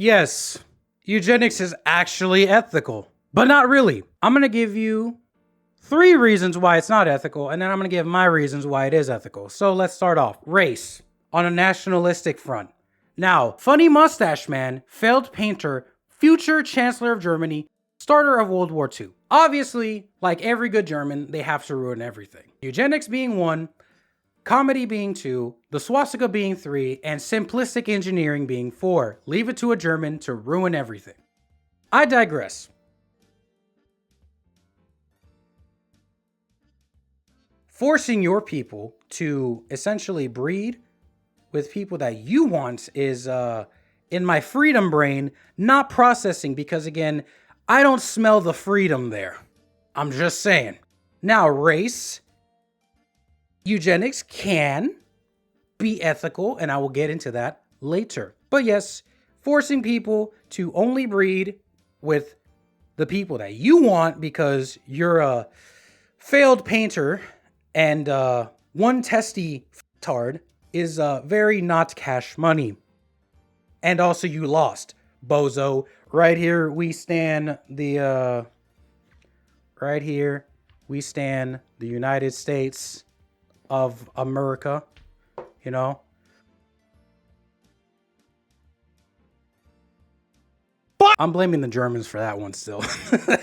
Yes, eugenics is actually ethical, but not really. I'm going to give you 3 reasons why it's not ethical, and then I'm going to give my reasons why it is ethical. So let's start off. Race on a nationalistic front. Now, Funny Mustache Man, failed painter, future Chancellor of Germany, starter of World War II. Obviously, like every good German, they have to ruin everything. Eugenics being 1, comedy being 2, the swastika being 3, and simplistic engineering being 4. Leave it to a German to ruin everything. I digress. Forcing your people to essentially breed with people that you want is, in my freedom brain, not processing because, again, I don't smell the freedom there. I'm just saying. Now, race, eugenics can be ethical, and I will get into that later. But yes, forcing people to only breed with the people that you want because you're a failed painter and one testy tard is very not cash money. And also you lost, bozo. Right here we stand the United States of America, you know. But I'm blaming the Germans for that one still.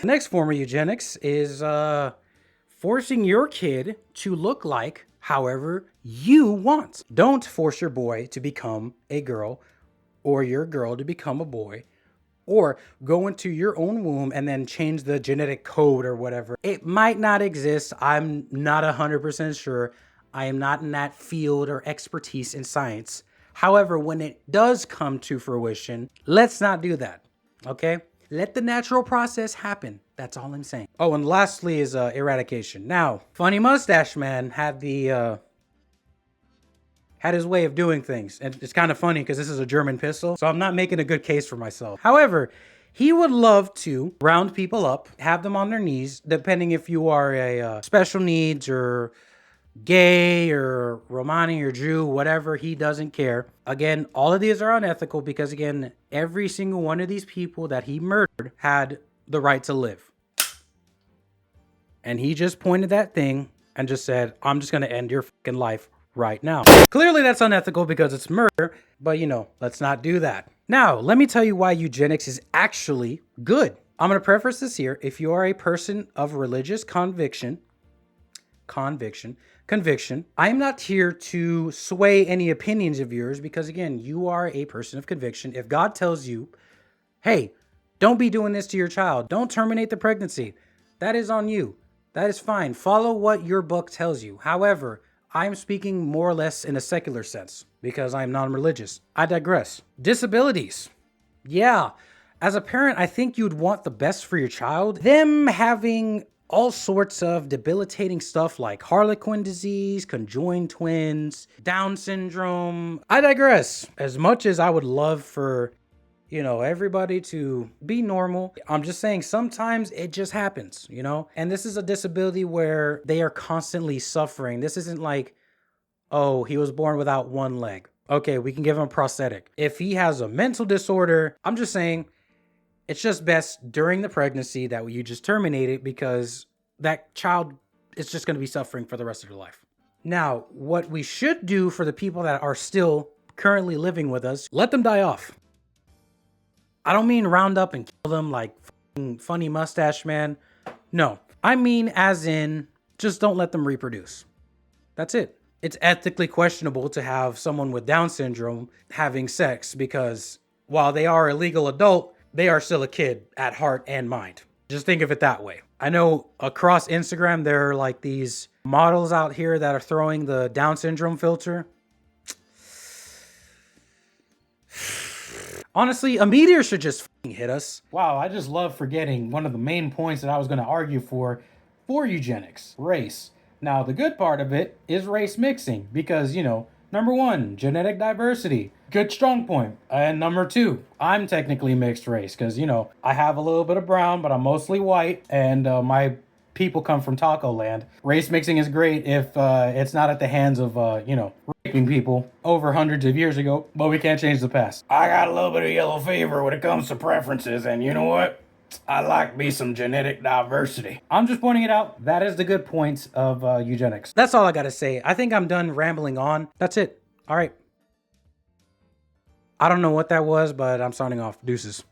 Next form of eugenics is forcing your kid to look like however you want. Don't force your boy to become a girl or your girl to become a boy or go into your own womb and then change the genetic code or whatever. It might not exist. I'm not 100% sure. I am not in that field or expertise in science. However, when it does come to fruition, let's not do that, okay? Let the natural process happen. That's all I'm saying. Oh, and lastly is eradication. Now, Funny Mustache Man had his way of doing things. And it's kind of funny because this is a German pistol, so I'm not making a good case for myself. However, he would love to round people up, have them on their knees, depending if you are a special needs or gay or Romani or Jew, whatever, he doesn't care. Again, all of these are unethical because, again, every single one of these people that he murdered had the right to live. And he just pointed that thing and just said, I'm just going to end your fucking life right now. Clearly that's unethical because it's murder, but let's not do that. Now, let me tell you why eugenics is actually good. I'm going to preface this here. If you are a person of religious conviction, I am not here to sway any opinions of yours because, again, you are a person of conviction. If God tells you, hey, don't be doing this to your child, don't terminate the pregnancy, that is on you. That is fine. Follow what your book tells you. However, I'm speaking more or less in a secular sense because I'm non-religious. I digress. Disabilities. Yeah, as a parent, I think you'd want the best for your child. Them having all sorts of debilitating stuff like Harlequin disease, conjoined twins, Down syndrome. I digress. As much as I would love for, everybody to be normal, I'm just saying sometimes it just happens, And this is a disability where they are constantly suffering. This isn't like, oh, he was born without one leg. Okay, we can give him a prosthetic. If he has a mental disorder, I'm just saying, it's just best during the pregnancy that you just terminate it because that child is just going to be suffering for the rest of their life. Now, what we should do for the people that are still currently living with us, let them die off. I don't mean round up and kill them like Funny Mustache Man. No, I mean as in just don't let them reproduce. That's it. It's ethically questionable to have someone with Down syndrome having sex because while they are a legal adult, they are still a kid at heart and mind. Just think of it that way. I know across Instagram, there are like these models out here that are throwing the Down syndrome filter. Honestly, a meteor should just hit us. Wow, I just love forgetting one of the main points that I was going to argue for eugenics, race. Now, the good part of it is race mixing because, number 1, genetic diversity. Good strong point. And number 2, I'm technically mixed race because, I have a little bit of brown, but I'm mostly white. And my people come from Taco Land. Race mixing is great if it's not at the hands of, raping people over hundreds of years ago, but we can't change the past. I got a little bit of yellow fever when it comes to preferences, and you know what? I like me some genetic diversity. I'm just pointing it out. That is the good points of eugenics. That's all I gotta say. I think I'm done rambling on. That's it. All right. I don't know what that was, but I'm signing off. Deuces.